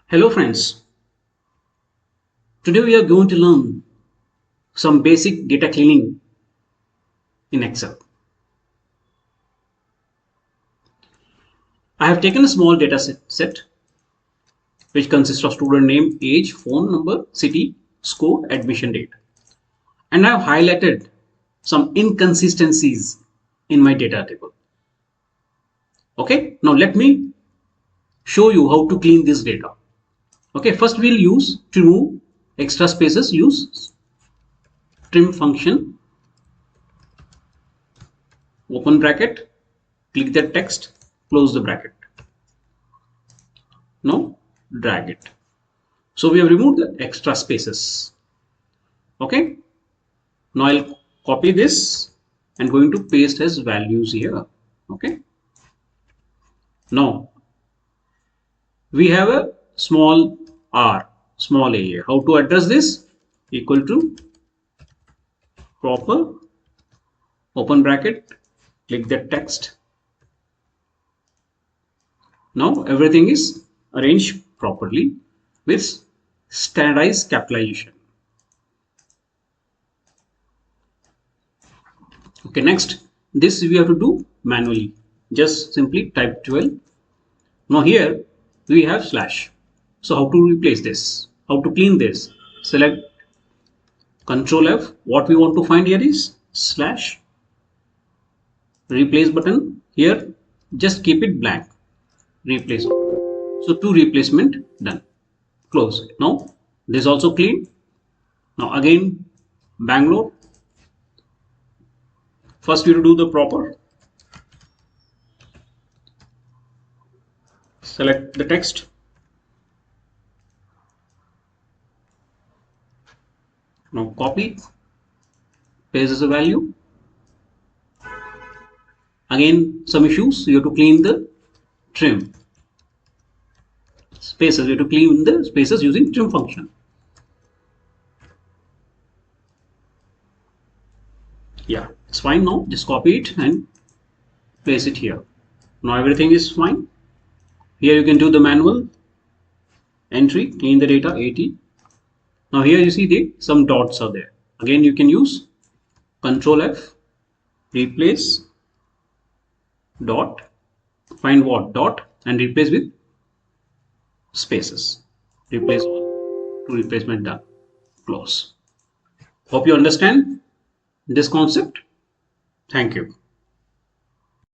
Hello friends, today we are going to learn some basic data cleaning in Excel. I have taken a small data set which consists of student name, age, phone number, city, score, admission date, and I have highlighted some inconsistencies in my data table. Okay, now let me show you how to clean this data. Okay, first we'll use to remove extra spaces, use trim function, open bracket, click the text, close the bracket. Now drag it. So we have removed the extra spaces. Okay. Now I'll copy this and going to paste as values here. Okay. Now we have a small r, small a here. How to address this? Equal to proper, open bracket, click the text. Now everything is arranged properly with standardized capitalization. Okay, next this we have to do manually. Just simply type 12. Now here we have slash. So how to replace this? How to clean this? Select Control F. What we want to find here is slash. Replace button. Here just keep it blank. Replace. So two replacement done. Close. Now this also clean. Now again Bangalore. First we will do the proper. Select the text. Now copy. Paste as a value. Again some issues. You have to clean the trim spaces. You have to clean the spaces using trim function. Yeah, it's fine now. Just copy it and place it here. Now everything is fine. Here you can do the manual entry, clean the data 80. Now here you see some dots are there. Again you can use Control F, replace dot, find what dot and replace with spaces. Replace all, two replacement done. Close. Hope you understand this concept. Thank you.